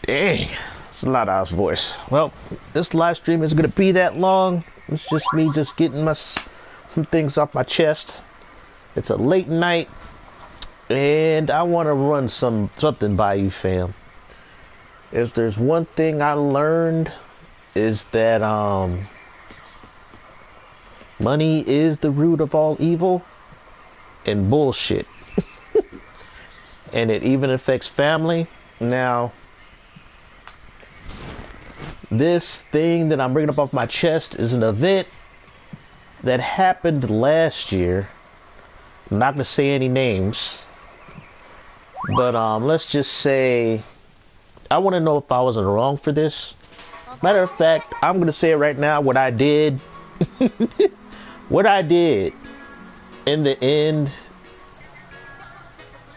Dang, it's a loud house voice. Well, this live stream isn't gonna be that long. It's just me just getting some things off my chest. It's a late night, and I want to run something by you, fam. If there's one thing I learned, is that money is the root of all evil and bullshit. And it even affects family. Now, this thing that I'm bringing up off my chest is an event that happened last year. I'm not going to say any names, but let's just say I want to know if I was in the wrong for this. Matter of fact, I'm going to say it right now, what I did. What I did in the end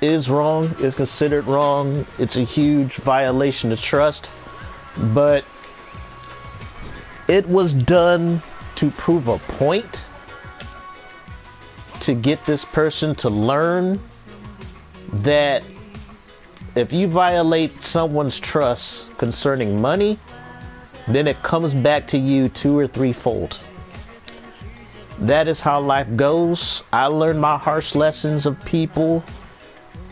is wrong, is considered wrong. It's a huge violation of trust, but it was done to prove a point, to get this person to learn that if you violate someone's trust concerning money, then it comes back to you 2 or 3-fold. That is how life goes. I learned my harsh lessons of people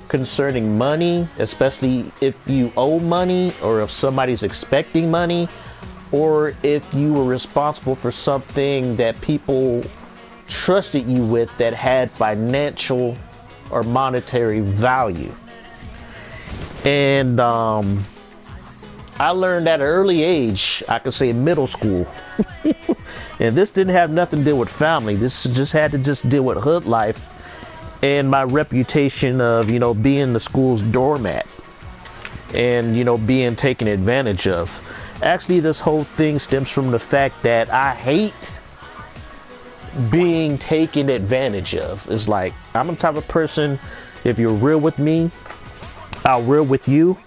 concerning money, especially if you owe money, or if somebody's expecting money, or if you were responsible for something that people trusted you with that had financial or monetary value. And I learned at an early age, I could say middle school. And this didn't have nothing to do with family. This just had to just deal with hood life and my reputation of, being the school's doormat and, being taken advantage of. Actually, this whole thing stems from the fact that I hate being taken advantage of. It's like, I'm the type of person, if you're real with me, I'll real with you.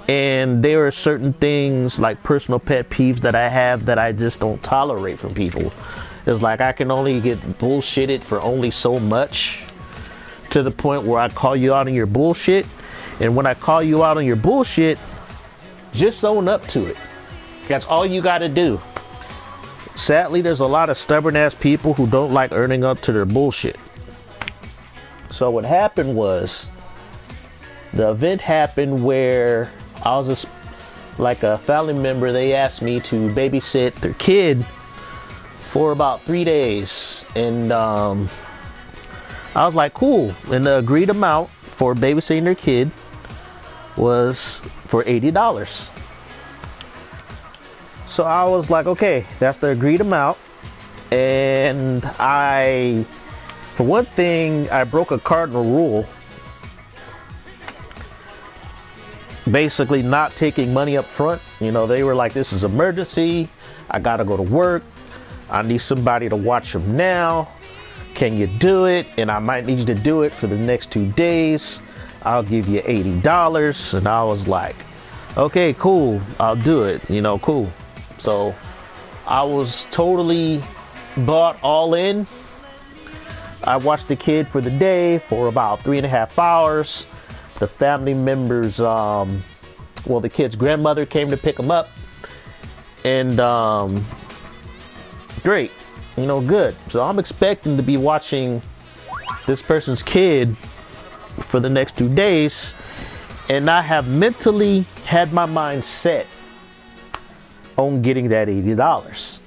And there are certain things, like personal pet peeves that I have that I just don't tolerate from people. It's like I can only get bullshitted for only so much, to the point where I call you out on your bullshit. And when I call you out on your bullshit, just own up to it. That's all you gotta do. Sadly, there's a lot of stubborn ass people who don't like earning up to their bullshit. So what happened was, the event happened where I was just like a family member. They asked me to babysit their kid for about 3 days, and I was like, cool. And the agreed amount for babysitting their kid was for $80. So I was like, okay, that's the agreed amount. And for one thing, I broke a cardinal rule. Basically not taking money up front. They were like, this is emergency. I gotta go to work. I need somebody to watch them now. Can you do it? And I might need you to do it for the next 2 days. I'll give you $80. And I was like, okay, cool. I'll do it. Cool. So I was totally bought all in. I watched the kid for the day for about 3.5 hours. The family members, the kid's grandmother came to pick him up. And great. Good. So I'm expecting to be watching this person's kid for the next 2 days. And I have mentally had my mind set on getting that $80.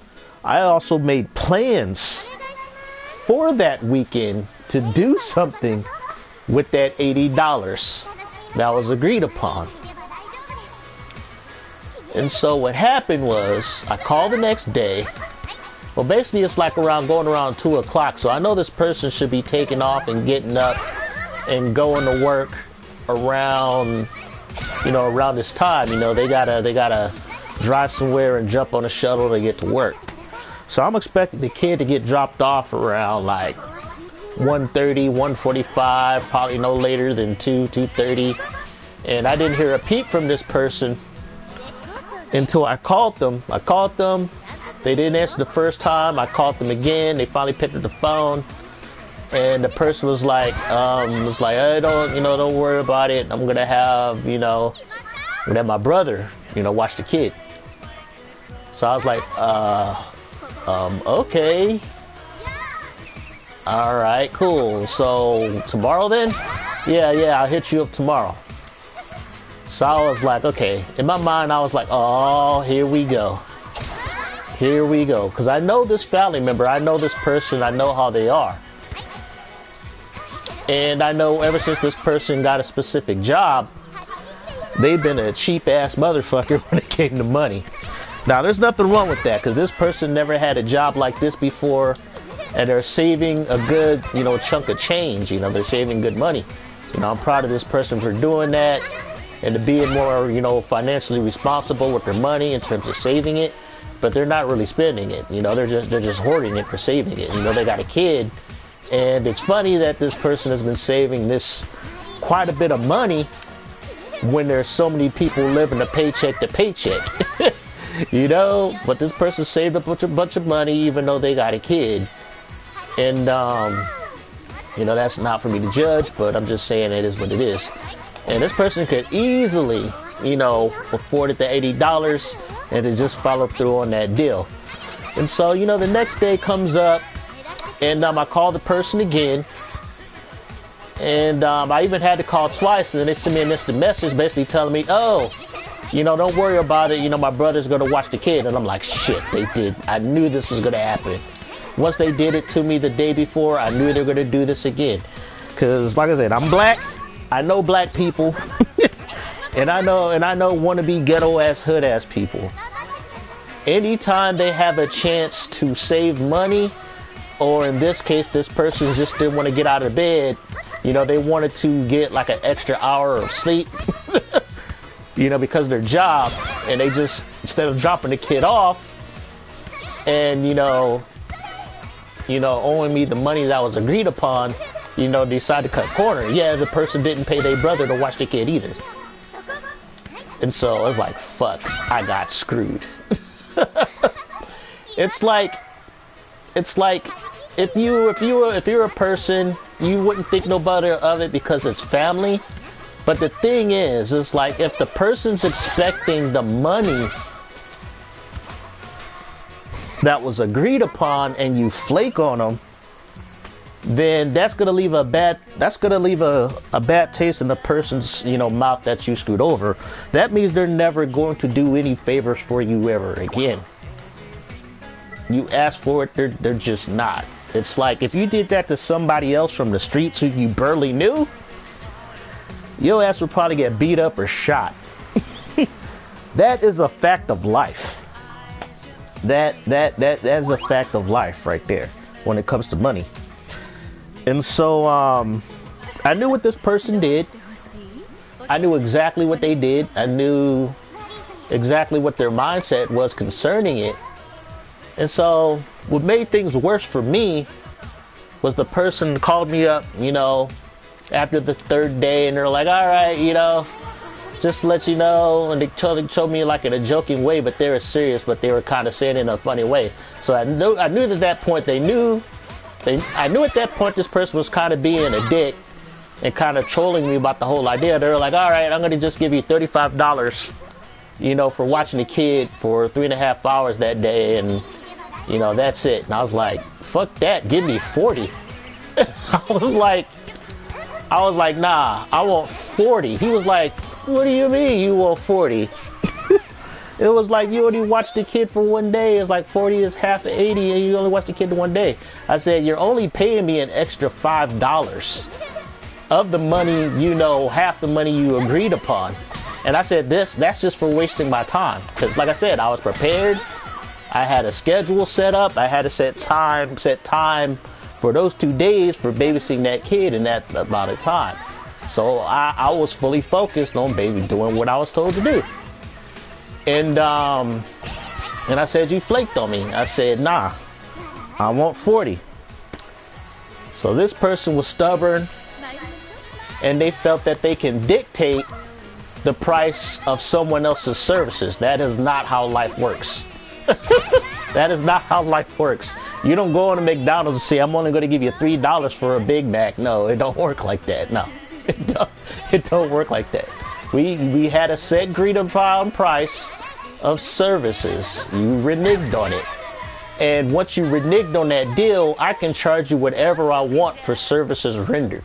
I also made plans for that weekend to do something with that $80 that was agreed upon. And so what happened was, I called the next day. Well, basically it's like going around 2 o'clock. So I know this person should be taking off and getting up and going to work around, around this time. They gotta drive somewhere and jump on a shuttle to get to work. So I'm expecting the kid to get dropped off around like 1:30, 1:45, probably no later than 2:30. And I didn't hear a peep from this person until I called them. They didn't answer the first time. I called them again. They finally picked up the phone, and the person was like, hey, don't worry about it. I'm gonna have, and then my brother, you know, watch the kid. So I was like, okay. All right, cool. So tomorrow then? Yeah, I'll hit you up tomorrow. So I was like, okay. In my mind, I was like, oh, here we go. Here we go. Because I know this family member. I know this person. I know how they are. And I know ever since this person got a specific job, they've been a cheap-ass motherfucker when it came to money. Now, there's nothing wrong with that, because this person never had a job like this before, and they're saving a good, you know, chunk of change. You know, they're saving good money. You know, I'm proud of this person for doing that, and to being more, you know, financially responsible with their money in terms of saving it. But they're not really spending it. You know, they're just hoarding it for saving it. You know, they got a kid, and it's funny that this person has been saving this quite a bit of money when there's so many people living a paycheck to paycheck. You know, but this person saved up a bunch of money even though they got a kid. And, you know, that's not for me to judge, but I'm just saying it is what it is. And this person could easily, you know, afford it the $80 and to just follow through on that deal. And so, you know, the next day comes up, and I call the person again. And I even had to call twice, and then they sent me an instant message basically telling me, oh, you know, don't worry about it. You know, my brother's going to watch the kid. And I'm like, shit, they did. I knew this was going to happen. Once they did it to me the day before, I knew they were going to do this again. Because, like I said, I'm black. I know black people. and I know wannabe ghetto-ass, hood-ass people. Anytime they have a chance to save money, or in this case, this person just didn't want to get out of bed, you know, they wanted to get like an extra hour of sleep. You know, because of their job, and they just, instead of dropping the kid off and, you know, owing me the money that was agreed upon, you know, decide to cut corner. Yeah, the person didn't pay their brother to watch the kid either. And so I was like, fuck, I got screwed. It's like if you're a person, you wouldn't think no better of it because it's family. But the thing is, it's like if the person's expecting the money that was agreed upon and you flake on them, then that's gonna leave a bad taste in the person's, you know, mouth that you screwed over. That means they're never going to do any favors for you ever again. You ask for it, they're just not. It's like if you did that to somebody else from the streets who you barely knew, your ass would probably get beat up or shot. That is a fact of life. That is a fact of life right there when it comes to money. And so I knew what this person did. I knew exactly what they did. I knew exactly what their mindset was concerning it. And so what made things worse for me was the person called me up, you know, after the third day, and they're like, all right, you know, just to let you know, and they told me like in a joking way, but they were serious, but they were kind of saying it in a funny way. So I knew at that point I knew at that point this person was kind of being a dick and kind of trolling me about the whole idea. They were like, all right, I'm going to just give you $35, you know, for watching the kid for 3.5 hours that day, and, you know, that's it. And I was like, fuck that, give me 40. I was like, nah, I want 40. He was like, what do you mean you want 40? It was like, you only watched the kid for one day. It's like 40 is half of 80, and you only watched the kid one day. I said, you're only paying me an extra $5 of the money, you know, half the money you agreed upon. And I said, that's just for wasting my time. Because like I said, I was prepared. I had a schedule set up. I had to set time for those 2 days for babysitting that kid in that amount of time. So I was fully focused on doing what I was told to do. And I said, you flaked on me. I said, nah, I want 40. So this person was stubborn, and they felt that they can dictate the price of someone else's services. That is not how life works. That is not how life works. You don't go on to McDonald's and say, I'm only going to give you $3 for a Big Mac. No, it don't work like that. No, it don't work like that. We had a set agreed upon price of services. You reneged on it. And once you reneged on that deal, I can charge you whatever I want for services rendered.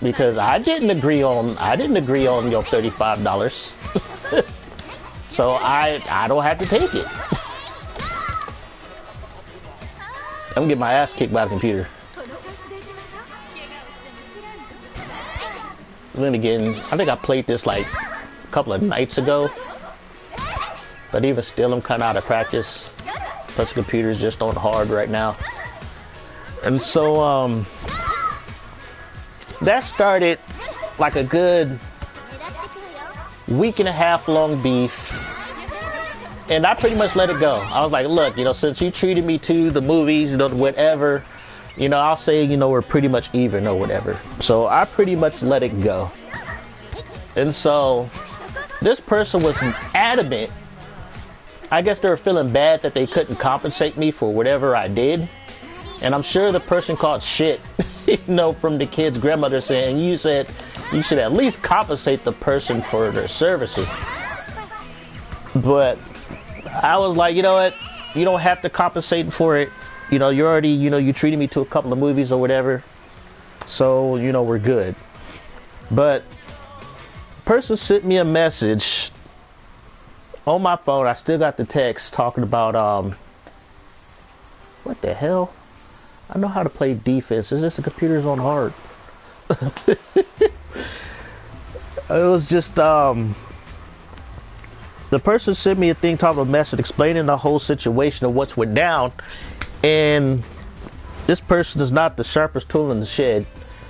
Because I didn't agree on your $35. So I don't have to take it. I'm gonna get my ass kicked by the computer. Then again, I think I played this like a couple of nights ago. But even still, I'm kind of out of practice. Plus the computer's just on hard right now. And so, that started like a good week and a half long beef. And I pretty much let it go. I was like, look, you know, since you treated me to the movies, you know, whatever, you know, I'll say, you know, we're pretty much even or whatever. So I pretty much let it go. And so this person was adamant. I guess they were feeling bad that they couldn't compensate me for whatever I did. And I'm sure the person caught shit, you know, from the kid's grandmother saying, you said you should at least compensate the person for their services. But I was like, you know what? You don't have to compensate for it. You know, you already, you know, you treated me to a couple of movies or whatever. So, you know, we're good. But person sent me a message on my phone. I still got the text talking about, what the hell? I know how to play defense. Is this the computer's on hard? It was just, the person sent me a thing talking about a message explaining the whole situation of what's went down. And this person is not the sharpest tool in the shed.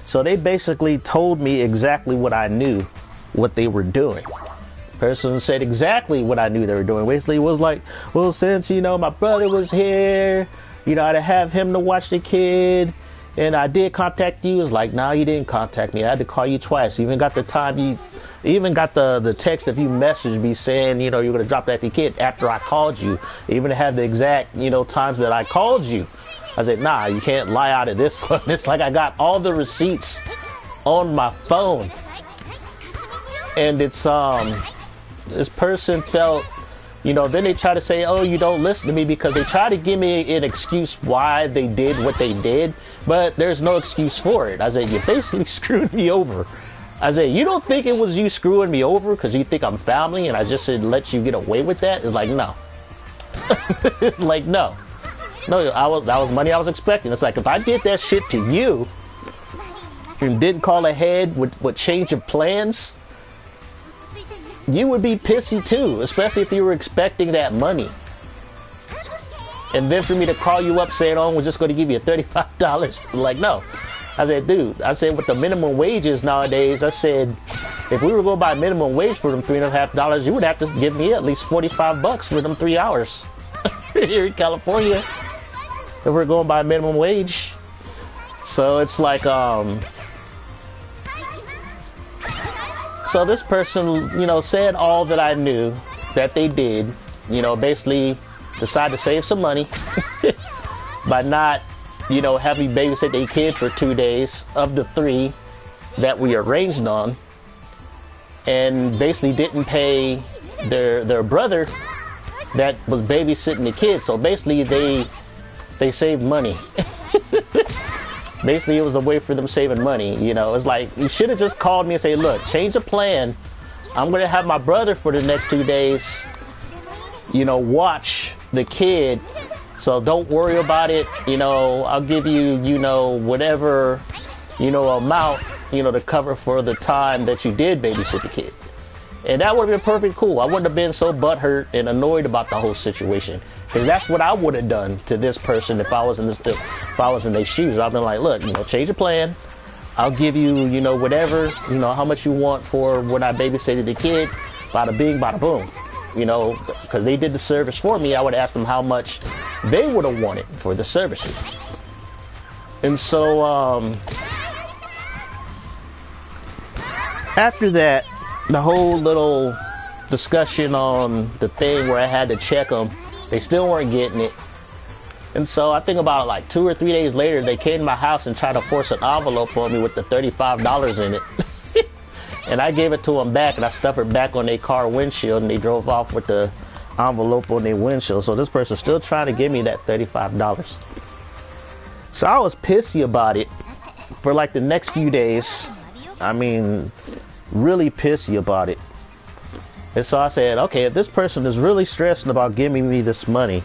So they basically told me exactly what I knew, what they were doing. Person said exactly what I knew they were doing. Basically, it was like, well, since, you know, my brother was here, you know, I'd have him to watch the kid. And I did contact you. It's like, nah, you didn't contact me. I had to call you twice. You even got the time you even got the text of you messaged me saying, you know, you're going to drop that the kid after I called you. Even have the exact, you know, times that I called you. I said, nah, you can't lie out of this one. It's like I got all the receipts on my phone. And it's, this person felt, you know, then they try to say, oh, you don't listen to me, because they try to give me an excuse why they did what they did, but there's no excuse for it. I said, you basically screwed me over. I said, you don't think it was you screwing me over because you think I'm family and I just said let you get away with that? It's like, no. It's like, no. No, that was money I was expecting. It's like, if I did that shit to you and didn't call ahead with change of plans, you would be pissy too, especially if you were expecting that money. And then for me to call you up saying, oh, we're just going to give you $35. Like, no. I said, dude, I said, with the minimum wages nowadays, I said, if we were going by minimum wage for them $3.50, you would have to give me at least $45 for them 3 hours here in California. If we're going by minimum wage. So it's like, so this person, you know, said all that I knew that they did, you know, basically decided to save some money by not, you know, having babysit their kid for 2 days of the 3 that we arranged on, and basically didn't pay their brother that was babysitting the kid. So basically they saved money. Basically it was a way for them saving money. You know, it's like, you should have just called me and say, look, change the plan. I'm going to have my brother for the next 2 days, you know, watch the kid. So don't worry about it. You know, I'll give you, you know, whatever, you know, amount, you know, to cover for the time that you did babysit the kid. And that would have been perfect cool. I wouldn't have been so butthurt and annoyed about the whole situation. Because that's what I would have done to this person if I was in their shoes. I've been like, look, you know, change your plan. I'll give you, you know, whatever, you know, how much you want for when I babysitted the kid. Bada bing, bada boom. You know, because they did the service for me, I would ask them how much they would have wanted for the services. And so, after that, the whole little discussion on the thing where I had to check them, they still weren't getting it. And so I think about like 2 or 3 days later, they came to my house and tried to force an envelope on me with the $35 in it. And I gave it to them back, and I stuffed it back on their car windshield, and they drove off with the envelope on their windshield. So this person's still trying to give me that $35. So I was pissy about it for like the next few days. I mean, really pissy about it. And so I said, okay, if this person is really stressing about giving me this money,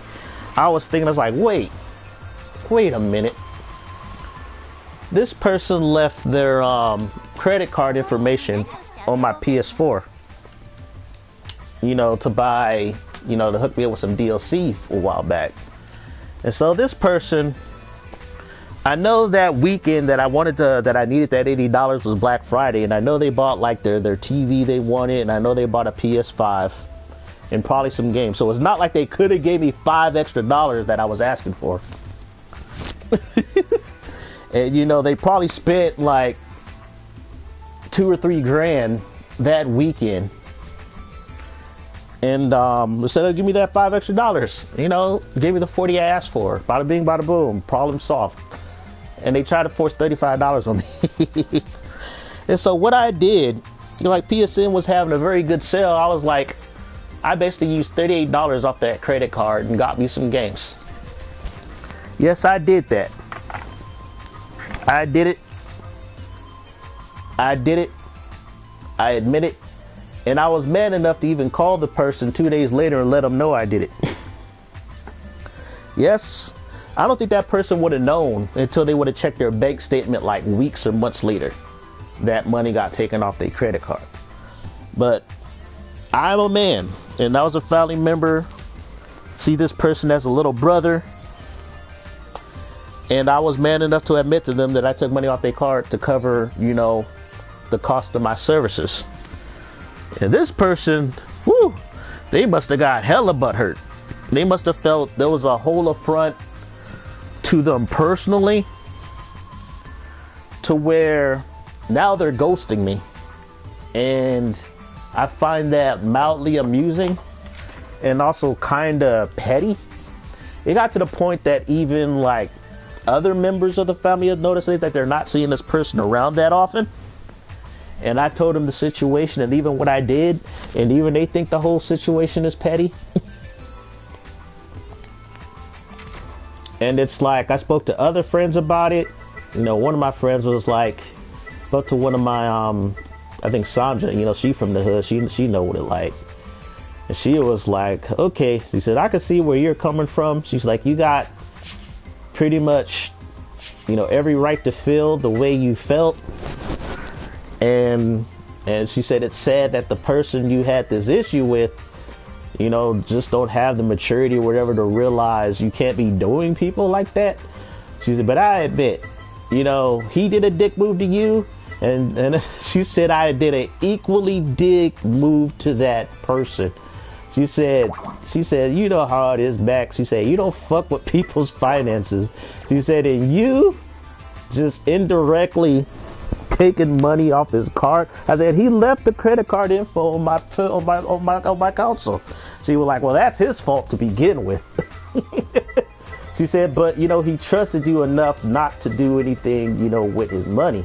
I was like, wait a minute. This person left their credit card information on my PS4, you know, to buy, you know, to hook me up with some DLC a while back. And so this person, I know that weekend that I needed that $80 was Black Friday, and I know they bought like their TV they wanted, and I know they bought a PS5 and probably some games. So it's not like they could have gave me $5 extra that I was asking for. And you know, they probably spent like $2 or $3 grand that weekend. And instead of give me that $5 extra, you know, give me the 40 I asked for. Bada bing, bada boom, problem solved. And they tried to force $35 on me. And so what I did, you know, like PSN was having a very good sale. I was like, I basically used $38 off that credit card and got me some games. Yes, I did that. I did it. I admit it. And I was man enough to even call the person 2 days later and let them know I did it. Yes, I don't think that person would have known until they would have checked their bank statement like weeks or months later that money got taken off their credit card. But I'm a man, and I was a family member. See this person as a little brother. And I was man enough to admit to them that I took money off their card to cover, you know, the cost of my services. And this person, whoo, they must have got hella butthurt. They must have felt there was a whole affront to them personally, to where now they're ghosting me. And I find that mildly amusing and also kind of petty. It got to the point that even like other members of the family have noticed that they're not seeing this person around that often. And I told them the situation and even what I did, and even they think the whole situation is petty. And it's like, I spoke to other friends about it. You know, one of my friends was like, spoke to one of my, I think Sandra, you know, she from the hood, she know what it like. And she was like, okay, she said, I can see where you're coming from. She's like, you got pretty much, you know, every right to feel the way you felt. And she said it's sad that the person you had this issue with, you know, just don't have the maturity or whatever to realize you can't be doing people like that. She said, but I admit, you know, he did a dick move to you, and she said I did an equally dick move to that person. She said, you know how it is, Max. She said, you don't fuck with people's finances. She said, and you just indirectly taking money off his card. I said, he left the credit card info on my console. She was like, well, that's his fault to begin with. She said, but you know, he trusted you enough not to do anything, you know, with his money.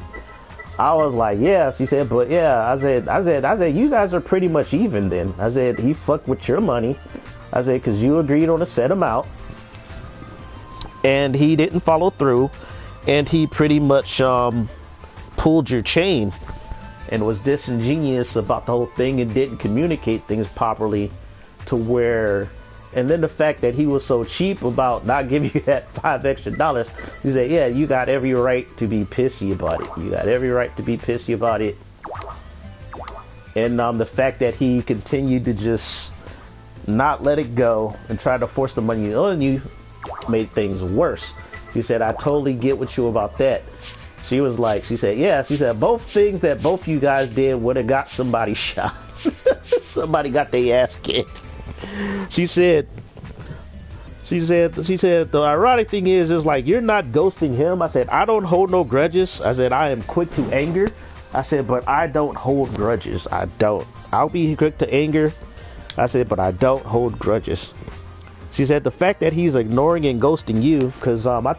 I was like, yeah. She said, but yeah. I said, you guys are pretty much even then. I said, he fucked with your money. I said, because you agreed on a set amount, and he didn't follow through, and he pretty much pulled your chain and was disingenuous about the whole thing and didn't communicate things properly to where. And then the fact that he was so cheap about not giving you that $5 extra, he said, yeah, you got every right to be pissy about it. You got every right to be pissy about it. And the fact that he continued to just not let it go and try to force the money on you made things worse. She said, I totally get with you about that. She was like, she said, yeah, she said, both things that both you guys did would have got somebody shot. Somebody got their ass kicked. She said, the ironic thing is like, you're not ghosting him. I said, I don't hold no grudges. I said, I am quick to anger. I said, but I don't hold grudges. I don't. I'll be quick to anger. I said, but I don't hold grudges. She said, the fact that he's ignoring and ghosting you, because I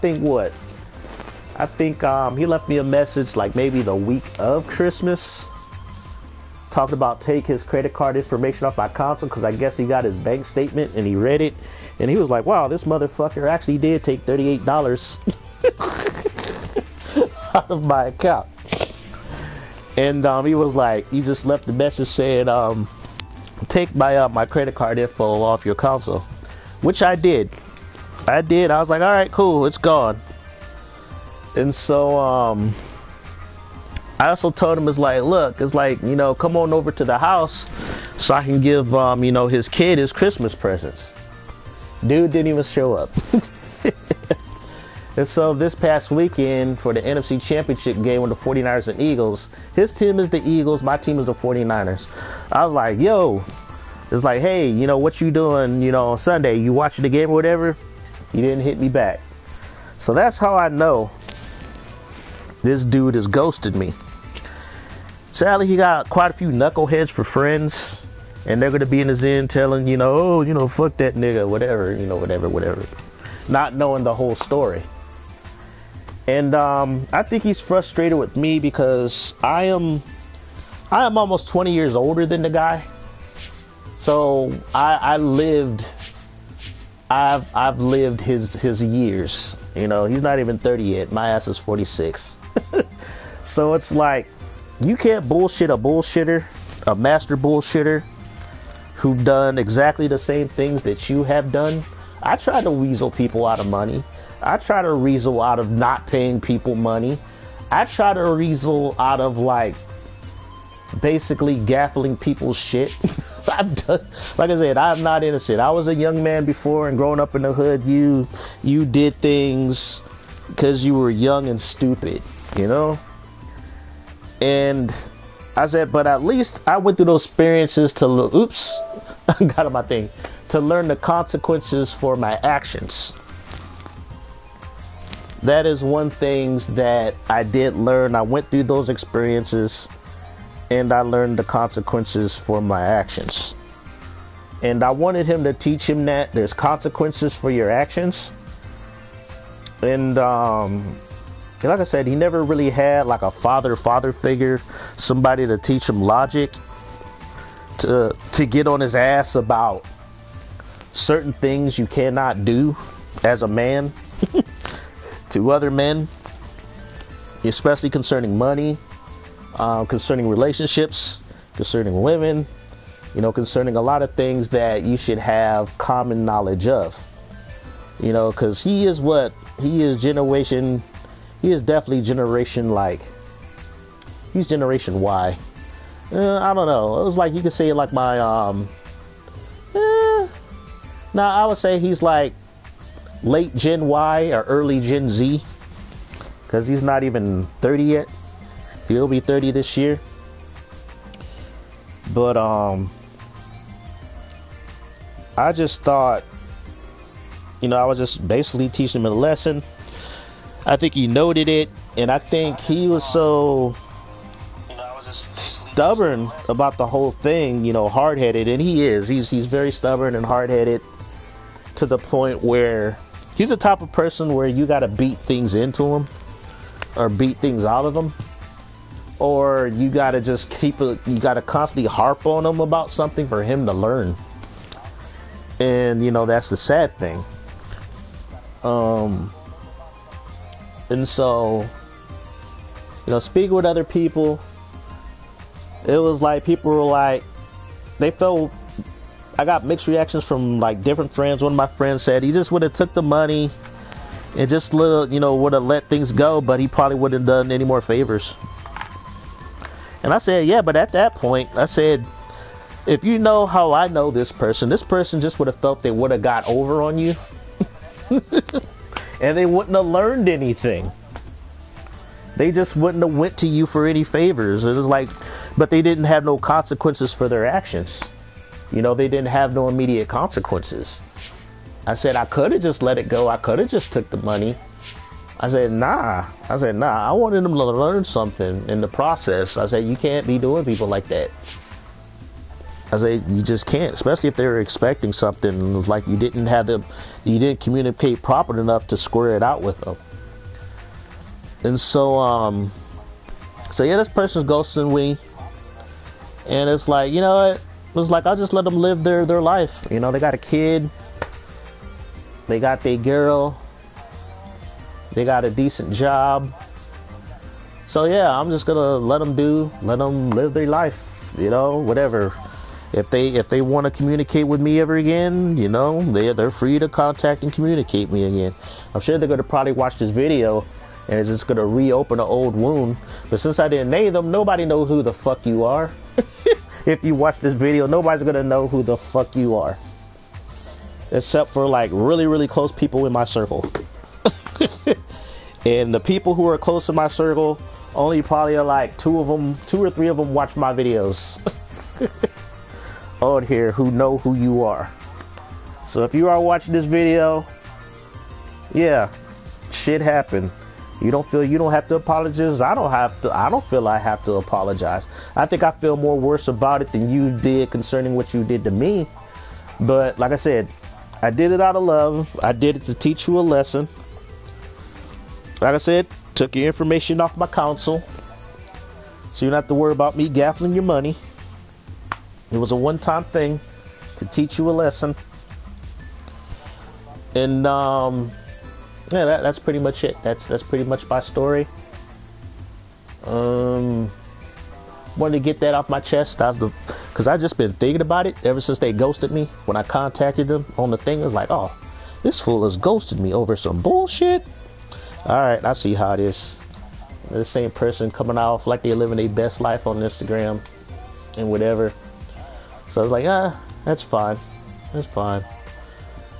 think he left me a message like maybe the week of Christmas. talking about take his credit card information off my console because I guess he got his bank statement and he read it. And he was like, wow, this motherfucker actually did take $38 out of my account. And he was like, he just left the message saying, take my credit card info off your console. Which I did. I was like, all right, cool, it's gone. And so I also told him, it's like, look, it's like, you know, come on over to the house so I can give you know, his kid his Christmas presents. Dude didn't even show up. And so this past weekend for the NFC Championship game with the 49ers and Eagles, his team is the Eagles, my team is the 49ers. I was like, yo, it's like, hey, you know, what you doing, you know, on Sunday? You watching the game or whatever? He didn't hit me back. So that's how I know this dude has ghosted me. Sadly, he got quite a few knuckleheads for friends, and they're going to be in his end telling, you know, oh, you know, fuck that nigga, whatever, you know, whatever. Not knowing the whole story. And I think he's frustrated with me because I am almost 20 years older than the guy. So I've lived his years. You know, he's not even 30 yet. My ass is 46. So it's like, you can't bullshit a bullshitter, a master bullshitter who've done exactly the same things that you have done. I try to weasel people out of money. I try to weasel out of not paying people money. I try to weasel out of, like, basically gaffling people's shit. I've done, like I said, I'm not innocent. I was a young man before, and growing up in the hood, you did things because you were young and stupid, you know? And I said, but at least I went through those experiences to I got on my thing, to learn the consequences for my actions. That is one thing that I did learn. I went through those experiences and I learned the consequences for my actions. And I wanted him to teach him that there's consequences for your actions. And like I said, he never really had like a father figure, somebody to teach him logic, to get on his ass about certain things you cannot do as a man to other men, especially concerning money, concerning relationships, concerning women, you know, concerning a lot of things that you should have common knowledge of, you know, because he is definitely generation, like, he's generation Y. I don't know. It was like, you could say like my, I would say he's like late Gen Y or early Gen Z, because he's not even 30 yet. He'll be 30 this year. But I just thought, you know, I was just basically teaching him a lesson. I think he noted it, and I think he was so stubborn about the whole thing, you know, hard-headed, and he is. He's very stubborn and hard-headed to the point where he's the type of person where you got to beat things into him or beat things out of him, or you got to just you got to constantly harp on him about something for him to learn. And, you know, that's the sad thing. And so, you know, speaking with other people, it was like people were like, they felt, I got mixed reactions from like different friends. One of my friends said he just would have took the money and just would have let things go, but he probably wouldn't have done any more favors. And I said, yeah, but at that point, I said, if you know how I know this person just would have felt they would have got over on you. And they wouldn't have learned anything. They just wouldn't have went to you for any favors. It was like, but they didn't have no consequences for their actions. You know, they didn't have no immediate consequences. I said, I could have just let it go. I could have just took the money. I said, nah. I wanted them to learn something in the process. I said, you can't be doing people like that. I say you just can't, especially if they're expecting something. It's like you didn't communicate proper enough to square it out with them. And so yeah, this person's ghosting me. And it's like, you know what? It was like, I'll just let them live their life. You know, they got a kid. They got their girl. They got a decent job. So yeah, I'm just gonna let them live their life. You know, whatever. If they want to communicate with me ever again, you know, they're free to contact and communicate me again. I'm sure they're gonna probably watch this video and it's just gonna reopen an old wound. But since I didn't name them, nobody knows who the fuck you are. If you watch this video, nobody's gonna know who the fuck you are, except for like really, really close people in my circle. And the people who are close in my circle, only probably like two or three of them watch my videos on here who know who you are. So if you are watching this video, yeah, shit happened. You don't have to apologize. I don't feel I have to apologize. I think I feel more worse about it than you did concerning what you did to me. But like I said, I did it out of love. I did it to teach you a lesson. Like I said, took your information off my console, so you don't have to worry about me gaffling your money. It was a one-time thing to teach you a lesson. And yeah, that's pretty much it. That's pretty much my story. Wanted to get that off my chest. Because I just been thinking about it ever since they ghosted me. When I contacted them on the thing, it was like, oh, this fool has ghosted me over some bullshit. All right, I see how it is. The same person coming off like they're living their best life on Instagram and whatever. So I was like, that's fine. That's fine.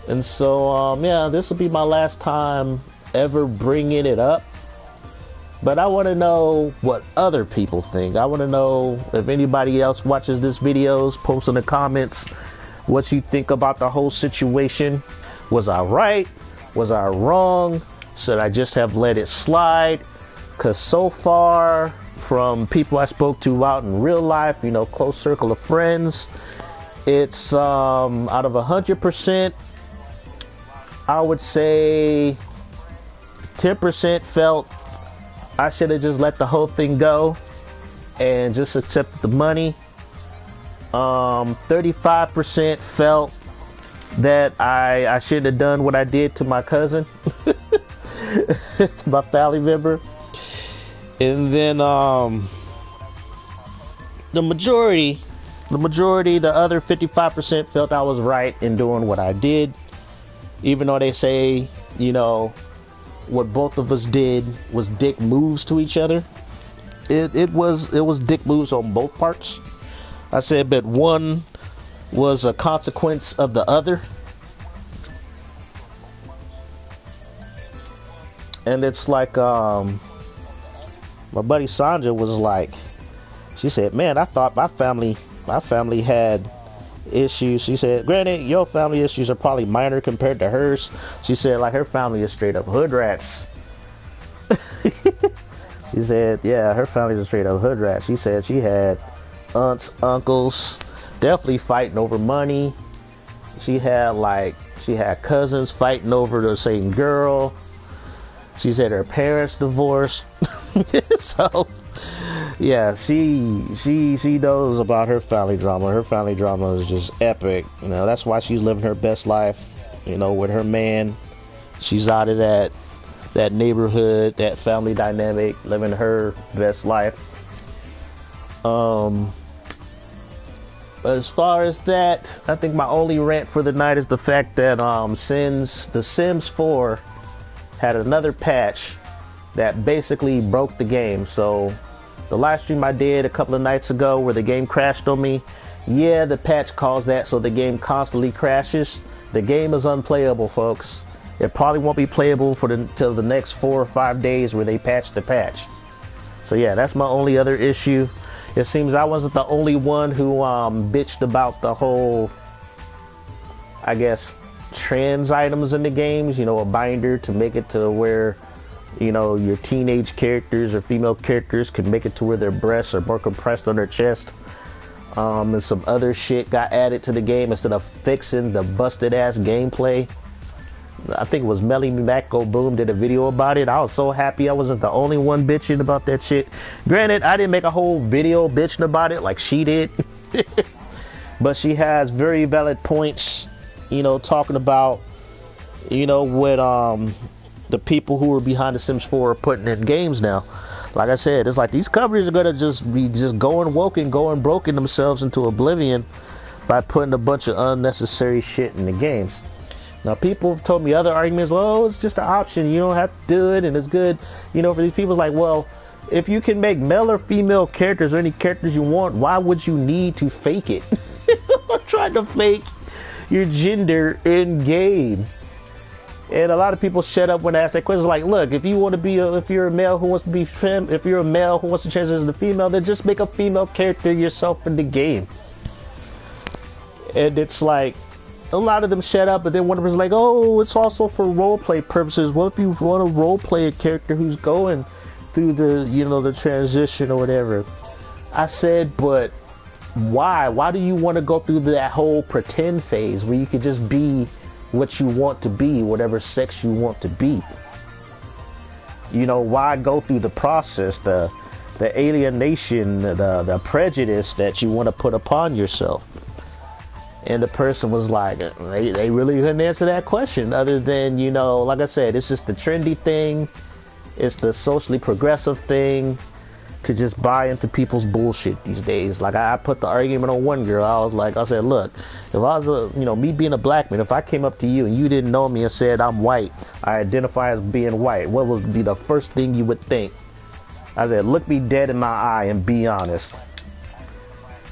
And so, yeah, this will be my last time ever bringing it up. But I want to know what other people think. I want to know if anybody else watches this videos, post in the comments what you think about the whole situation. Was I right? Was I wrong? Should I just have let it slide? Because so far, from people I spoke to out in real life, you know, close circle of friends, it's out of 100%, I would say 10% felt I should have just let the whole thing go and just accepted the money. 35% felt that I shouldn't have done what I did to my cousin. It's my family member. And then the majority, the other 55% felt I was right in doing what I did. Even though they say, you know, what both of us did was dick moves to each other. It was dick moves on both parts. I said, but one was a consequence of the other. And it's like, my buddy Sandra was like, she said, man, I thought my family had issues. She said, granted, your family issues are probably minor compared to hers. She said, like, her family is straight up hood rats. She said, yeah, her family is straight up hood rats. She said she had aunts, uncles, definitely fighting over money. She had cousins fighting over the same girl. She said her parents divorced. So yeah, she knows about her family drama. Her family drama is just epic. You know, that's why she's living her best life, you know, with her man. She's out of that neighborhood, that family dynamic, living her best life. As far as that, I think my only rant for the night is the fact that The Sims 4 had another patch that basically broke the game. So the live stream I did a couple of nights ago where the game crashed on me, yeah, the patch caused that, so the game constantly crashes. The game is unplayable, folks. It probably won't be playable till the next 4 or 5 days where they patch the patch. So yeah, that's my only other issue. It seems I wasn't the only one who bitched about the whole, I guess, trans items in the games. You know, a binder to make it to where, you know, your teenage characters or female characters can make it to where their breasts are more compressed on their chest. And some other shit got added to the game instead of fixing the busted ass gameplay. I think it was Melly Mac Go Boom did a video about it. I was so happy I wasn't the only one bitching about that shit. Granted, I didn't make a whole video bitching about it like she did. But she has very valid points, you know, talking about, you know, what the people who are behind the Sims 4 are putting in games now. Like I said, it's like these companies are gonna just be going woke and going broken themselves into oblivion by putting a bunch of unnecessary shit in the games. Now, people have told me other arguments. Well, it's just an option. You don't have to do it, and it's good. You know, for these people, it's like, well, if you can make male or female characters or any characters you want, why would you need to fake it? Trying to fake your gender in game. And a lot of people shut up when I ask that question. Like, look, if you want to be, if you're a male who wants to be, if you're a male who wants to transition to female, then just make a female character yourself in the game. And it's like, a lot of them shut up, but then one of them is like, oh, it's also for roleplay purposes. What if you want to roleplay a character who's going through the, you know, the transition or whatever? I said, but why? Why do you want to go through that whole pretend phase where you could just be what you want to be, whatever sex you want to be? You know, why go through the process, the alienation, the prejudice that you want to put upon yourself? And the person was like, they really couldn't answer that question other than, you know, like I said, it's just the trendy thing. It's the socially progressive thing to just buy into people's bullshit these days. Like I put the argument on one girl. I said, look, if I was me being a black man, if I came up to you and you didn't know me and said I'm white, I identify as being white, what would be the first thing you would think? I said, look me dead in my eye and be honest.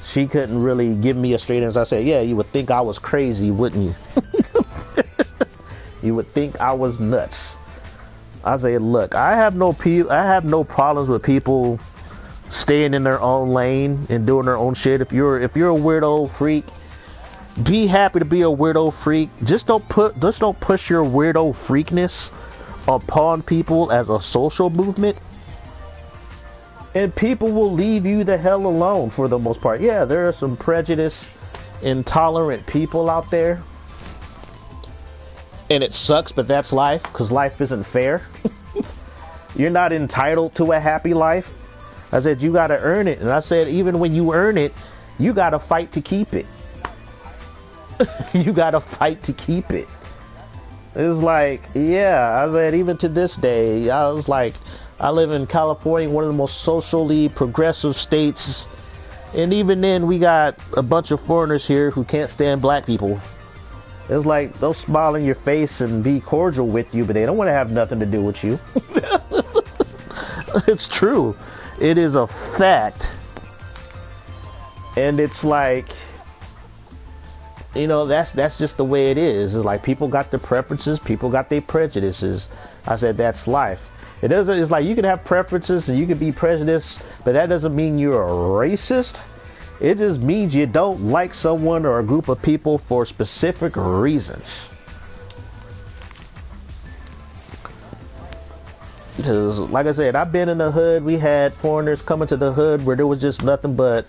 She couldn't really give me a straight answer. I said, yeah, you would think I was crazy, wouldn't you? You would think I was nuts. I say, look, I have no problems with people staying in their own lane and doing their own shit. If you're a weirdo freak, be happy to be a weirdo freak. Just don't push your weirdo freakness upon people as a social movement. And people will leave you the hell alone for the most part. Yeah, there are some prejudiced, intolerant people out there. And it sucks, but that's life, because life isn't fair. You're not entitled to a happy life. I said, you got to earn it. And I said, even when you earn it, you got to fight to keep it. You got to fight to keep it. It's like, yeah, I said, even to this day, I was like, I live in California, one of the most socially progressive states. And even then, we got a bunch of foreigners here who can't stand black people. It's like, they'll smile in your face and be cordial with you, but they don't want to have nothing to do with you. It's true. It is a fact. And it's like, you know, that's just the way it is. It's like, people got their preferences, people got their prejudices. I said, that's life. It's like, you can have preferences and you can be prejudiced, but that doesn't mean you're a racist. It just means you don't like someone or a group of people for specific reasons. Because, like I said, I've been in the hood. We had foreigners coming to the hood where there was just nothing but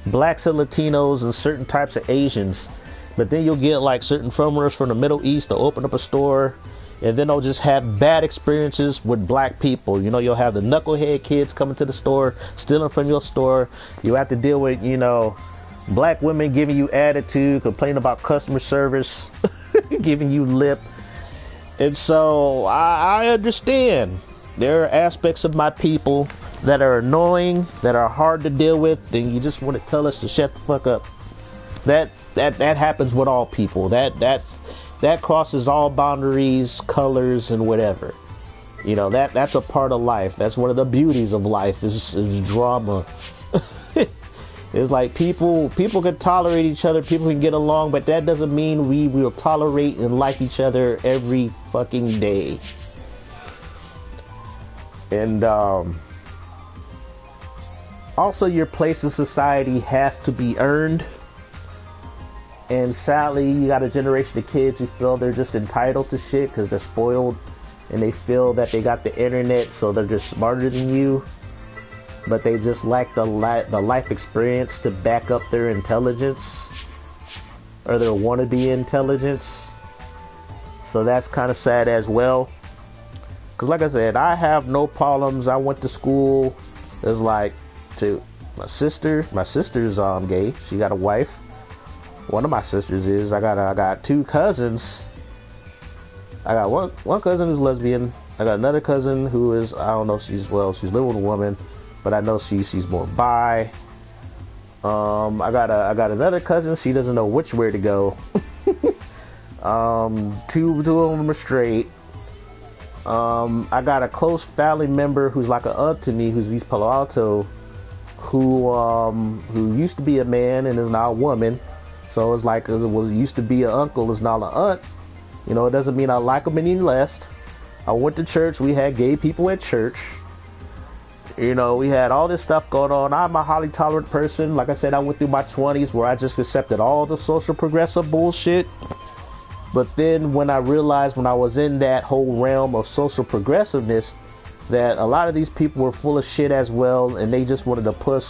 blacks and Latinos and certain types of Asians. But then you'll get like certain foreigners from the Middle East to open up a store, and then they'll just have bad experiences with black people. You know, you'll have the knucklehead kids coming to the store, stealing from your store. You have to deal with, you know, black women giving you attitude, complaining about customer service, giving you lip. And so I understand. There are aspects of my people that are annoying, that are hard to deal with, and you just want to tell us to shut the fuck up. That happens with all people. That crosses all boundaries, colors, and whatever. You know, that's a part of life. That's one of the beauties of life is drama. It's like people can tolerate each other, people can get along, but that doesn't mean we will tolerate and like each other every fucking day. And also, your place in society has to be earned. And sadly, you got a generation of kids who feel they're just entitled to shit because they're spoiled and they feel that they got the internet, so they're just smarter than you, but they just lack the life experience to back up their intelligence or their wannabe intelligence. So that's kind of sad as well. Because like I said, I have no problems. I went to school. It's like, to my sister's gay. She got a wife. One of my sisters is. I got two cousins. I got one cousin who's lesbian. I got another cousin who is, I don't know if she's living with a woman, but I know she's more bi. I got another cousin. She doesn't know which way to go. Two of them are straight. I got a close family member who's like an aunt to me, who's East Palo Alto, who used to be a man and is now a woman. So it's like, it used to be an uncle, is now an aunt. You know, it doesn't mean I like them any less. I went to church. We had gay people at church. You know, we had all this stuff going on. I'm a highly tolerant person. Like I said, I went through my 20s where I just accepted all the social progressive bullshit. But then when I realized, when I was in that whole realm of social progressiveness, that a lot of these people were full of shit as well, and they just wanted to push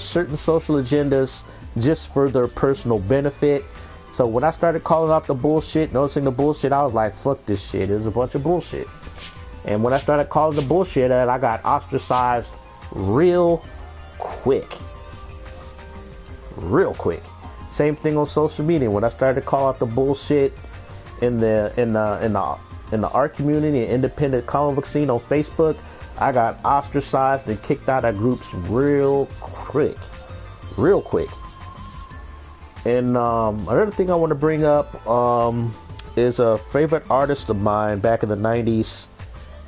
certain social agendas just for their personal benefit. So when I started calling out the bullshit, noticing the bullshit, I was like, fuck this shit. It's a bunch of bullshit. And when I started calling the bullshit out, I got ostracized real quick. Real quick. Same thing on social media. When I started to call out the bullshit in the art community and independent comic book scene on Facebook, I got ostracized and kicked out of groups real quick. Real quick. And another thing I want to bring up is a favorite artist of mine back in the 90s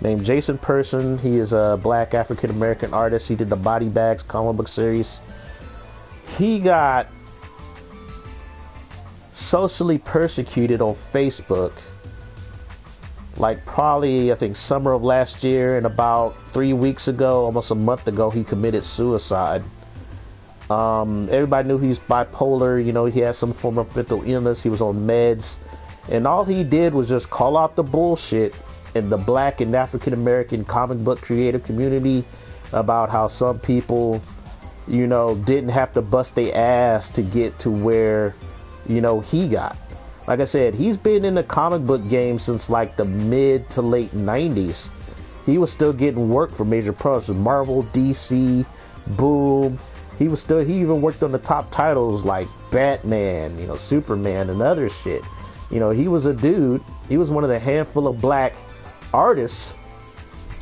named Jason Person. He is a black African-American artist. He did the Body Bags comic book series. He got socially persecuted on Facebook, like probably, I think, summer of last year, and about 3 weeks ago, almost a month ago, he committed suicide. Everybody knew he was bipolar. You know, he had some form of mental illness. He was on meds, and all he did was just call out the bullshit in the black and African American comic book creative community about how some people, you know, didn't have to bust their ass to get to where, you know, he got. Like I said, he's been in the comic book game since like the mid to late 90s. He was still getting work for major productions, Marvel, DC, Boom. He even worked on the top titles like Batman, you know, Superman, and other shit. You know, he was a dude. He was one of the handful of black artists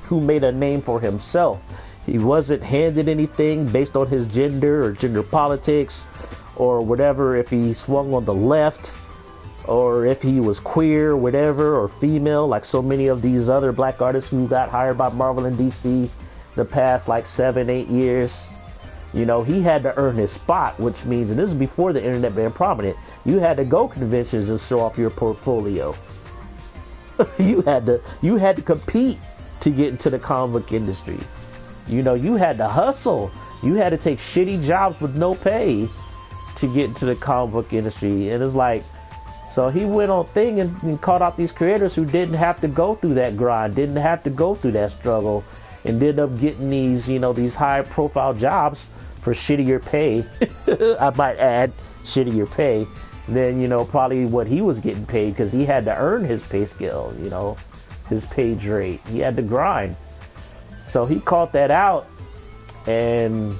who made a name for himself. He wasn't handed anything based on his gender or gender politics or whatever, if he swung on the left or if he was queer, whatever, or female, like so many of these other black artists who got hired by Marvel and DC the past like 7-8 years. You know, he had to earn his spot, which means, and this is before the internet being prominent, you had to go conventions and show off your portfolio. you had to compete to get into the comic book industry. You know, you had to hustle. You had to take shitty jobs with no pay to get into the comic book industry. And it's like, so he went on thing and called out these creators who didn't have to go through that grind, didn't have to go through that struggle, and ended up getting these, you know, these high profile jobs for shittier pay. I might add, shittier pay than, you know, probably what he was getting paid, because he had to earn his pay scale, you know, his page rate. He had to grind. So he called that out, and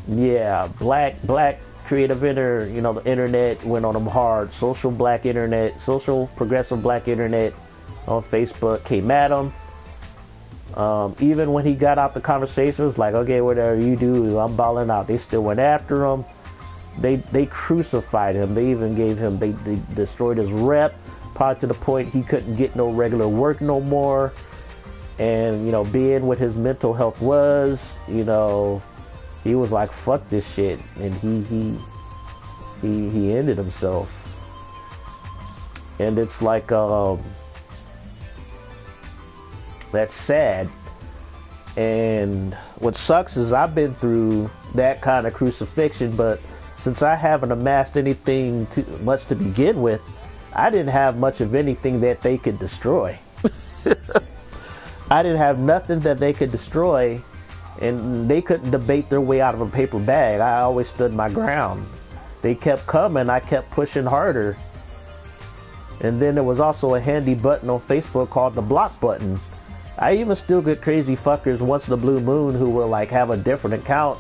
yeah, black creative the internet went on him hard. Social progressive black internet on Facebook came at him. Even when he got out the conversation, it was like, okay, whatever you do, I'm balling out. They still went after him. They crucified him. They even they destroyed his rep, probably to the point he couldn't get no regular work no more. And, you know, being what his mental health was, you know, he was like, fuck this shit. And he ended himself. And it's like, that's sad. And what sucks is I've been through that kind of crucifixion, but since I haven't amassed anything much to begin with, I didn't have much of anything that they could destroy. I didn't have nothing that they could destroy, and they couldn't debate their way out of a paper bag. I always stood my ground. They kept coming, I kept pushing harder. And then there was also a handy button on Facebook called the block button. I even still get crazy fuckers once in a blue moon who will like have a different account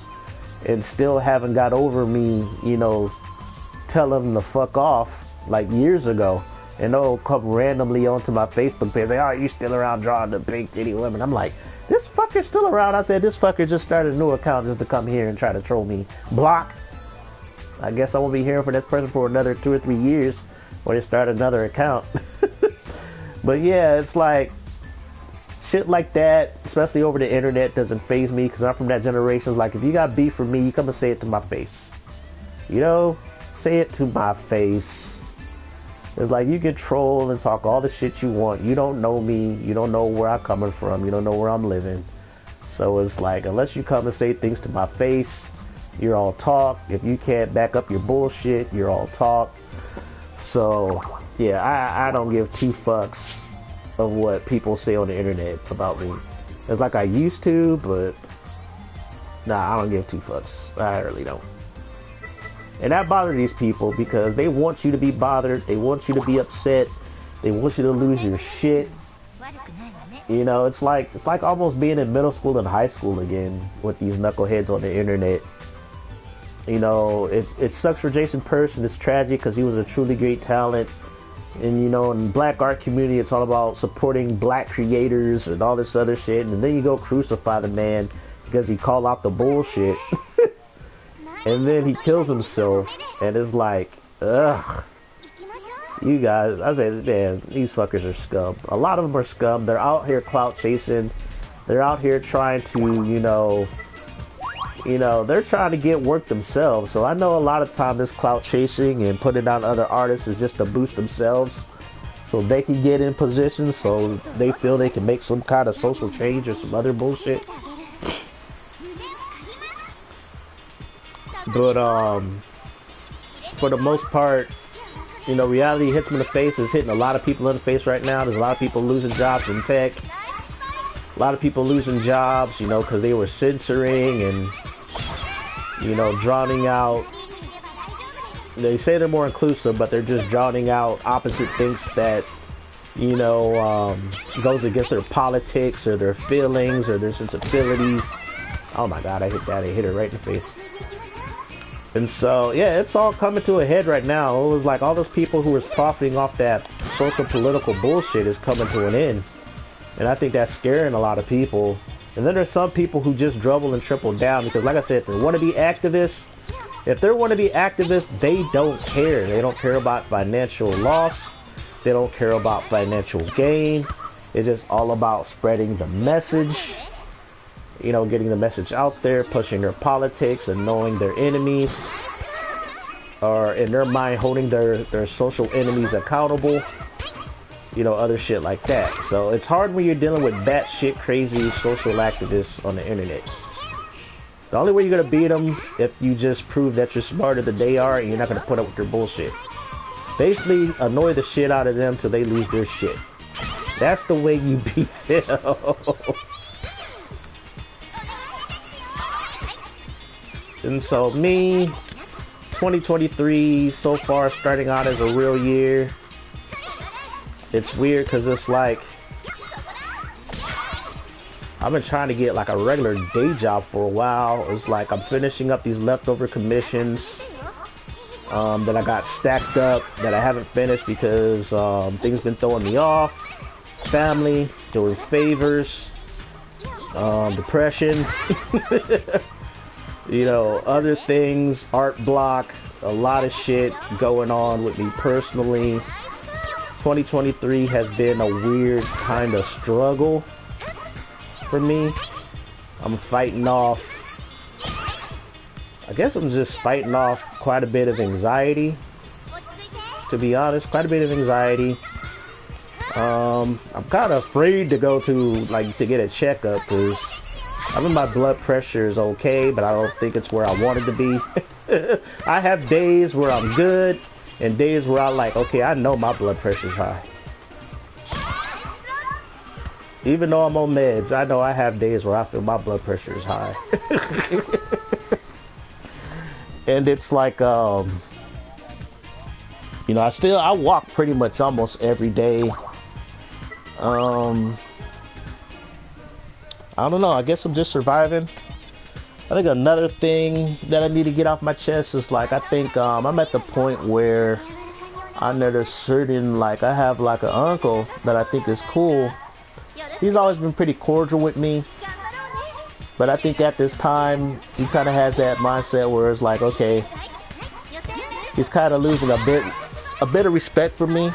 and still haven't got over me, you know, tell them to fuck off like years ago. And they'll come randomly onto my Facebook page, like, oh, you still around drawing the big titty women? I'm like, this fucker's still around. I said, this fucker just started a new account just to come here and try to troll me. Block. I guess I won't be hearing from this person for another 2 or 3 years or they start another account. But yeah, it's like shit like that, especially over the internet, doesn't faze me because I'm from that generation. It's like, if you got beef for me, you come and say it to my face. You know, say it to my face. It's like, you can troll and talk all the shit you want. You don't know me. You don't know where I'm coming from. You don't know where I'm living. So it's like, unless you come and say things to my face, you're all talk. If you can't back up your bullshit, you're all talk. So yeah, I don't give 2 fucks of what people say on the internet about me. It's like I used to, but nah, I don't give 2 fucks. I really don't. And that bothers these people because they want you to be bothered. They want you to be upset. They want you to lose your shit. You know, it's like almost being in middle school and high school again with these knuckleheads on the internet. You know, it sucks for Jason Person. It's tragic because he was a truly great talent. And, you know, in the black art community, it's all about supporting black creators and all this other shit. And then you go crucify the man because he called out the bullshit. And then he kills himself, and it's like, ugh. You guys, I say, man, these fuckers are scum. A lot of them are scum. They're out here clout chasing. They're out here trying to, you know, they're trying to get work themselves. So I know a lot of time this clout chasing and putting down other artists is just to boost themselves so they can get in positions so they feel they can make some kind of social change or some other bullshit. But for the most part, you know, reality hits them in the face. It's hitting a lot of people in the face right now. There's a lot of people losing jobs in tech. A lot of people losing jobs, you know, because they were censoring and, you know, drowning out. They say they're more inclusive, but they're just drowning out opposite things that, you know, goes against their politics or their feelings or their sensibilities. Oh my God, I hit that. I hit her right in the face. And so, yeah, it's all coming to a head right now. It was like all those people who was profiting off that social political bullshit is coming to an end. And I think that's scaring a lot of people. And then there's some people who just double and triple down because, like I said, if they want to be activists, they don't care. They don't care about financial loss. They don't care about financial gain. It's just all about spreading the message. You know, getting the message out there, pushing their politics and knowing their enemies, or in their mind holding their social enemies accountable, you know, other shit like that. So it's hard when you're dealing with batshit crazy social activists on the internet. The only way you're gonna beat them if you just prove that you're smarter than they are and you're not gonna put up with their bullshit. Basically, annoy the shit out of them till they lose their shit. That's the way you beat them. And so me, 2023 so far starting out as a real year. It's weird because it's like I've been trying to get like a regular day job for a while. It's like I'm finishing up these leftover commissions that I got stacked up that I haven't finished because things been throwing me off. Family, doing favors, depression. You know, other things, art block, a lot of shit going on with me personally. 2023 has been a weird kind of struggle for me. I'm fighting off, I guess I'm just fighting off quite a bit of anxiety, to be honest, quite a bit of anxiety. I'm kind of afraid to go to get a checkup because I mean, my blood pressure is okay, but I don't think it's where I want it to be. I have days where I'm good, and days where I'm like, okay, I know my blood pressure is high. Even though I'm on meds, I know I have days where I feel my blood pressure is high. And it's like, You know, I walk pretty much almost every day. I don't know, I guess I'm just surviving. I think another thing that I need to get off my chest is like, I think I'm at the point where I know there's certain, like, I have like an uncle that I think is cool. He's always been pretty cordial with me, but I think at this time he kind of has that mindset where it's like, okay, he's kind of losing a bit of respect for me.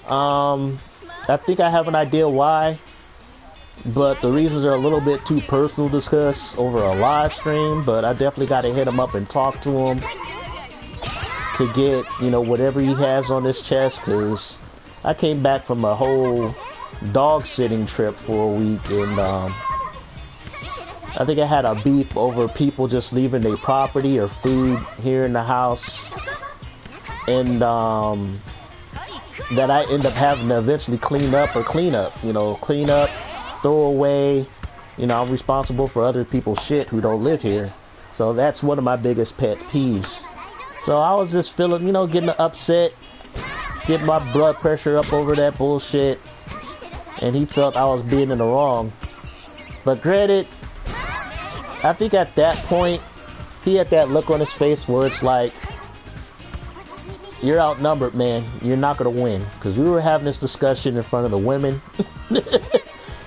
I think I have an idea why, but the reasons are a little bit too personal to discuss over a live stream. But I definitely got to hit him up and talk to him to get, you know, whatever he has on his chest, because I came back from a whole dog sitting trip for a week, and I think I had a beef over people just leaving their property or food here in the house, and that I end up having to eventually clean up, you know, clean up, throw away. You know, I'm responsible for other people's shit who don't live here, so that's one of my biggest pet peeves. So I was just feeling, you know, getting upset, getting my blood pressure up over that bullshit, and he felt I was being in the wrong. But granted, I think at that point, he had that look on his face where it's like, you're outnumbered, man. You're not going to win. Because we were having this discussion in front of the women.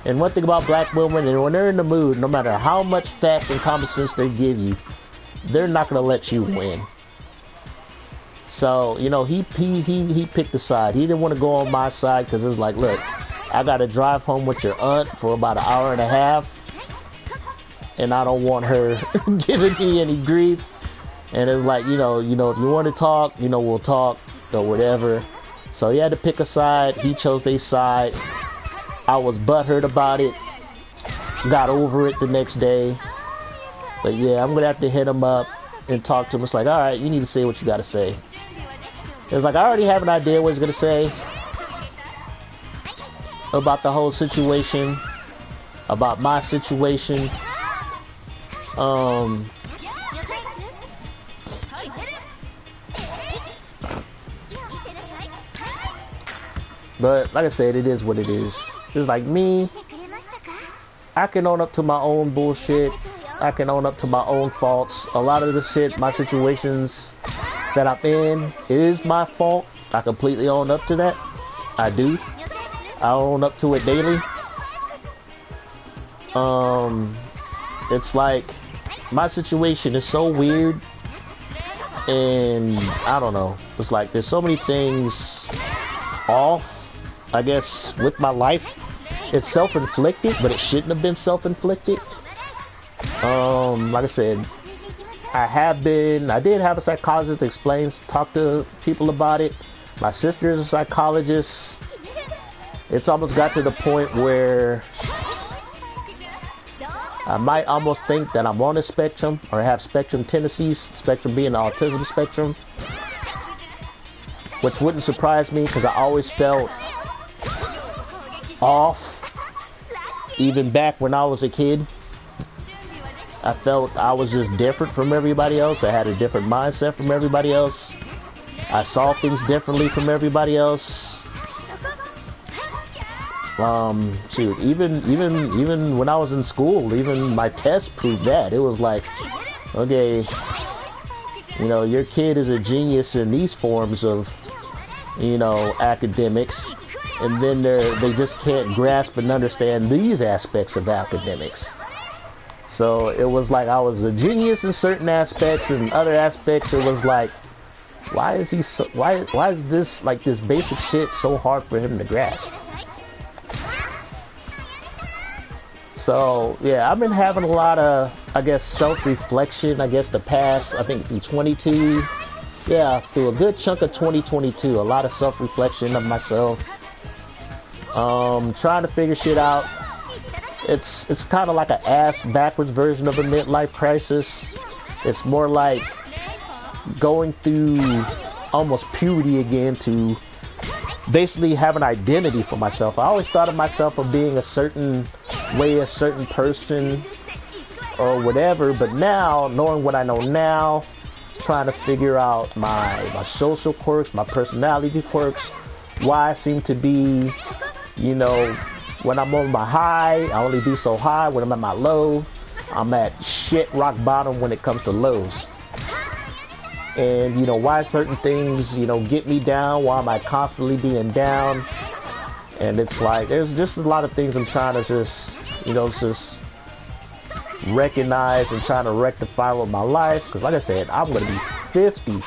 And one thing about black women, and when they're in the mood, no matter how much facts and common sense they give you, they're not going to let you win. So, you know, he picked a side. He didn't want to go on my side because it was like, look, I got to drive home with your aunt for about an hour and a half, and I don't want her giving me any grief. And it's like, you know, if you want to talk, you know, we'll talk or whatever. So he had to pick a side. He chose their side. I was butthurt about it. Got over it the next day. But yeah, I'm going to have to hit him up and talk to him. It's like, all right, you need to say what you got to say. It's like, I already have an idea what he's going to say about the whole situation, about my situation. But like I said, it is what it is. It's like me, I can own up to my own bullshit. I can own up to my own faults. A lot of the shit, my situations that I'm in, it is my fault. I completely own up to that. I do. I own up to it daily. It's like, my situation is so weird, and I don't know. It's like, there's so many things off, I guess, with my life. It's self-inflicted, but it shouldn't have been self-inflicted. Like I said, I did have a psychologist talk to people about it. My sister is a psychologist. It's almost got to the point where I might almost think that I'm on a spectrum, or have spectrum tendencies, spectrum being the autism spectrum, which wouldn't surprise me because I always felt off, even back when I was a kid. I felt I was just different from everybody else. I had a different mindset from everybody else. I saw things differently from everybody else. Shoot, even when I was in school, even my tests proved that. It was like, okay, you know, your kid is a genius in these forms of, you know, academics, and then they just can't grasp and understand these aspects of academics. So it was like I was a genius in certain aspects, and other aspects it was like, why is this, like, this basic shit so hard for him to grasp? So yeah, I've been having a lot of, I guess, self-reflection, I guess, the past, I think through 22, yeah, through a good chunk of 2022, a lot of self-reflection of myself, trying to figure shit out. It's kind of like an ass-backwards version of a midlife crisis. It's more like going through almost puberty again to basically have an identity for myself. I always thought of myself of being a certain way, a certain person, or whatever, but now, knowing what I know now, trying to figure out my social quirks, my personality quirks, why I seem to be, you know, when I'm on my high, I only do so high. When I'm at my low, I'm at shit rock bottom when it comes to lows. And, you know, why certain things, you know, get me down, why am I constantly being down? And it's like, there's just a lot of things I'm trying to just, you know, just recognize and trying to rectify with my life. Because like I said, I'm going to be 50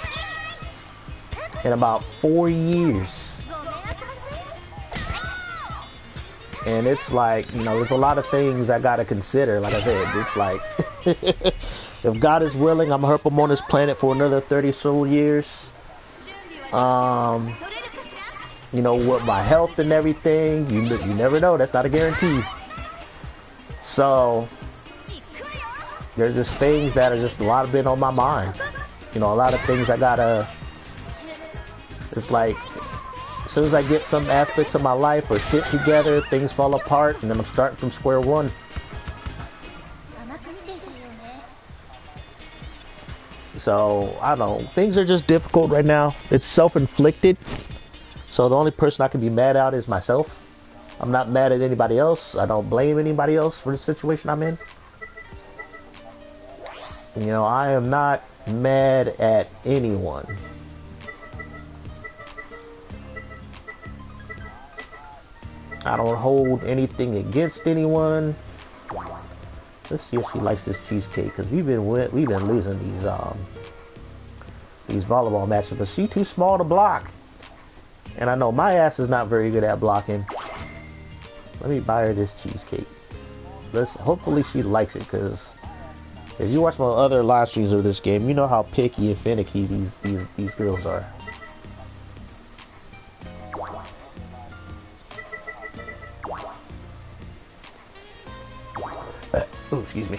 in about 4 years. And it's like, you know, there's a lot of things I got to consider. Like I said, it's like, if God is willing, I'm going to help him on this planet for another 30 so years. You know, with my health and everything, you never know. That's not a guarantee. So, there's just things that are just a lot of been on my mind. You know, a lot of things I gotta, it's like, as soon as I get some aspects of my life or shit together, things fall apart, and then I'm starting from square one. So, I don't know. Things are just difficult right now. It's self-inflicted. So the only person I can be mad at is myself. I'm not mad at anybody else. I don't blame anybody else for the situation I'm in. You know, I am not mad at anyone. I don't hold anything against anyone. Let's see if she likes this cheesecake, because we've been losing these volleyball matches, but she's too small to block. And I know my ass is not very good at blocking. Let me buy her this cheesecake. Hopefully she likes it, because if you watch my other live streams of this game, you know how picky and finicky these girls are. Oh, excuse me.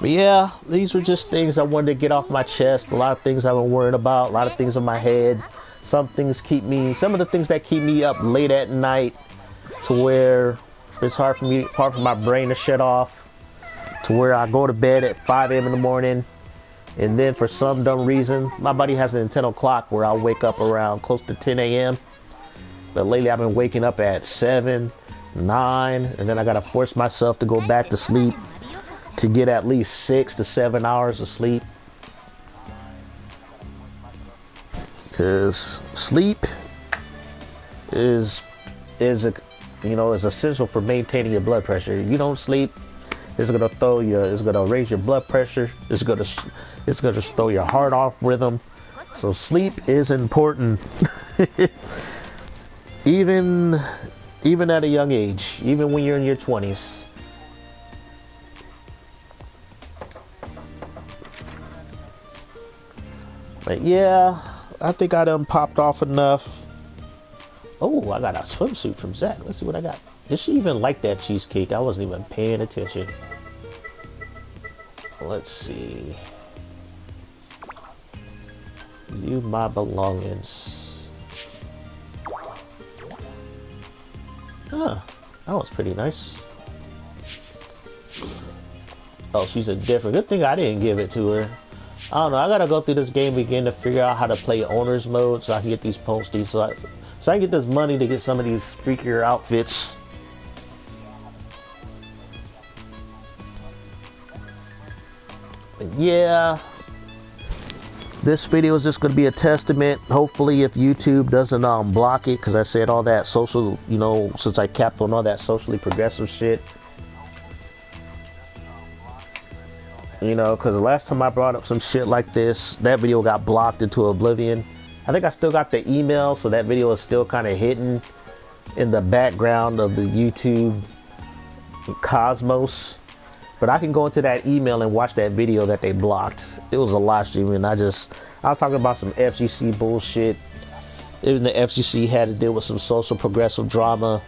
But yeah, these were just things I wanted to get off my chest. A lot of things I've been worrying about. A lot of things in my head. Some of the things that keep me up late at night, to where it's hard for my brain to shut off. To where I go to bed at 5 a.m. in the morning, and then for some dumb reason, my buddy has an internal clock where I'll wake up around close to 10 a.m. But lately I've been waking up at 7, 9, and then I gotta force myself to go back to sleep to get at least 6 to 7 hours of sleep, because sleep is essential for maintaining your blood pressure. If you don't sleep, it's gonna raise your blood pressure. It's gonna throw your heart off rhythm. So sleep is important. even at a young age, even when you're in your 20s. But yeah, I think I done popped off enough. Oh, I got a swimsuit from Zach. Let's see what I got. Did she even like that cheesecake? I wasn't even paying attention. Let's see. View my belongings. Huh. That was pretty nice. Oh, she's a different. Good thing I didn't give it to her. I don't know. I gotta go through this game again to figure out how to play owner's mode so I can get these posties. So I can get this money to get some of these freakier outfits. But yeah. This video is just going to be a testament. Hopefully, if YouTube doesn't block it, because I said all that social, you know, since I capped on all that socially progressive shit. You know, because the last time I brought up some shit like this, that video got blocked into oblivion. I think I still got the email, so that video is still kind of hidden in the background of the YouTube cosmos. But I can go into that email and watch that video that they blocked. It was a live stream, and I was talking about some FGC bullshit. Even the FGC had to deal with some social progressive drama,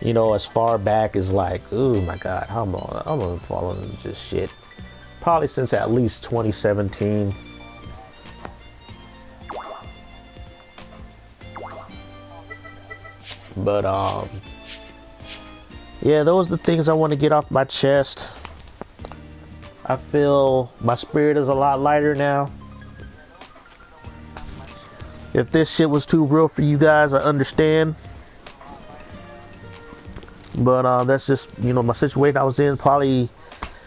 you know, as far back as like, oh my God, I'm gonna fall into this shit. Probably since at least 2017. But yeah, those are the things I want to get off my chest. I feel my spirit is a lot lighter now. If this shit was too real for you guys, I understand. But that's just, you know, my situation I was in. Probably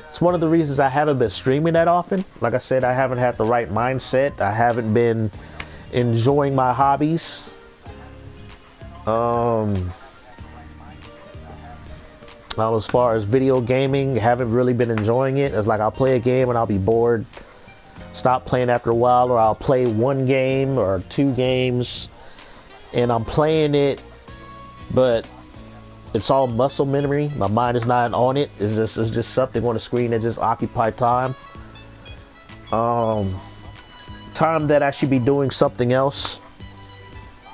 it's one of the reasons I haven't been streaming that often. Like I said, I haven't had the right mindset. I haven't been enjoying my hobbies. As far as video gaming, haven't really been enjoying it. It's like I'll play a game and I'll be bored, stop playing after a while, or I'll play one game or two games and I'm playing it, but it's all muscle memory. My mind is not on it. It's just something on the screen that just occupies time. Time that I should be doing something else.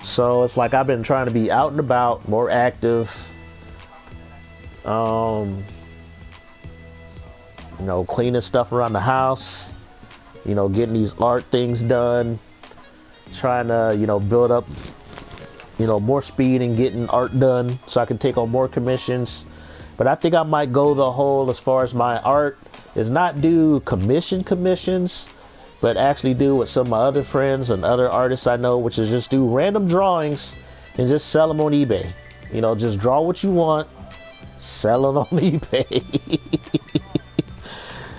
So it's like I've been trying to be out and about, more active. You know, cleaning stuff around the house. You know, getting these art things done. Trying to, you know, build up, you know, more speed and getting art done so I can take on more commissions. But I think I might go the whole, as far as my art, is not do commissions, but actually do what some of my other friends and other artists I know, which is just do random drawings and just sell them on eBay. You know, just draw what you want, sell it on eBay.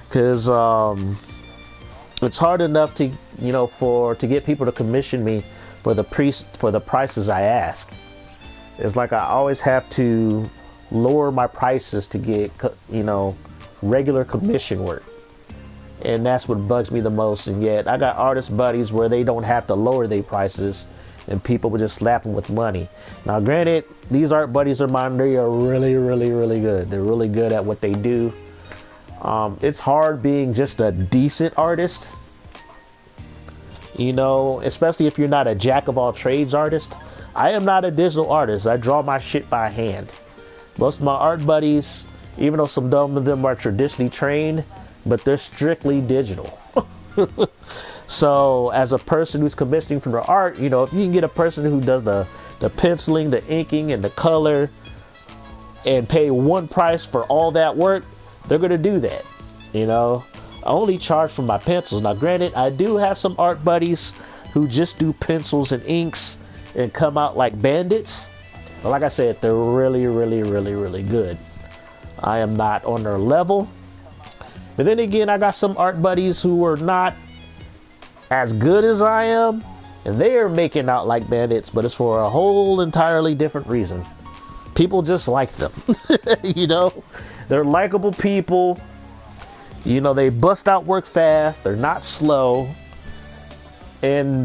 Because it's hard enough to, you know, to get people to commission me for the prices I ask. It's like I always have to lower my prices to get, you know, regular commission work. And that's what bugs me the most. And yet I got artist buddies where they don't have to lower their prices and people would just slap them with money. Now granted, these art buddies of mine, they are really good. They're really good at what they do. It's hard being just a decent artist, you know, especially if you're not a jack of all trades artist. I am not a digital artist. I draw my shit by hand. Most of my art buddies, even though some of them are traditionally trained, but they're strictly digital. So as a person who's commissioning from the art, you know, if you can get a person who does the penciling, the inking, and the color, and pay one price for all that work, they're gonna do that. You know, I only charge for my pencils. Now granted, I do have some art buddies who just do pencils and inks and come out like bandits, but like I said, they're really good. I am not on their level. But then again, I got some art buddies who are not as good as I am, and they're making out like bandits, but it's for a whole entirely different reason. People just like them. You know, they're likable people. You know, they bust out work fast. They're not slow. And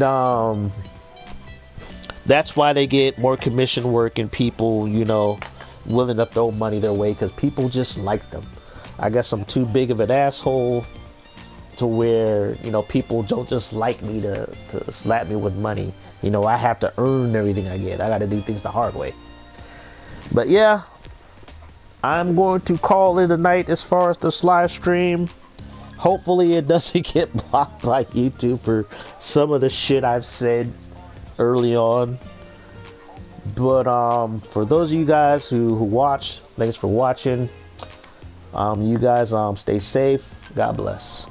that's why they get more commission work and people, you know, willing to throw money their way, because people just like them. I guess I'm too big of an asshole to where, you know, people don't just like me to slap me with money. You know, I have to earn everything I get. I got to do things the hard way. But yeah, I'm going to call it a night as far as this live stream. Hopefully it doesn't get blocked by YouTube for some of the shit I've said early on. But for those of you guys who watch, thanks for watching. You guys stay safe. God bless.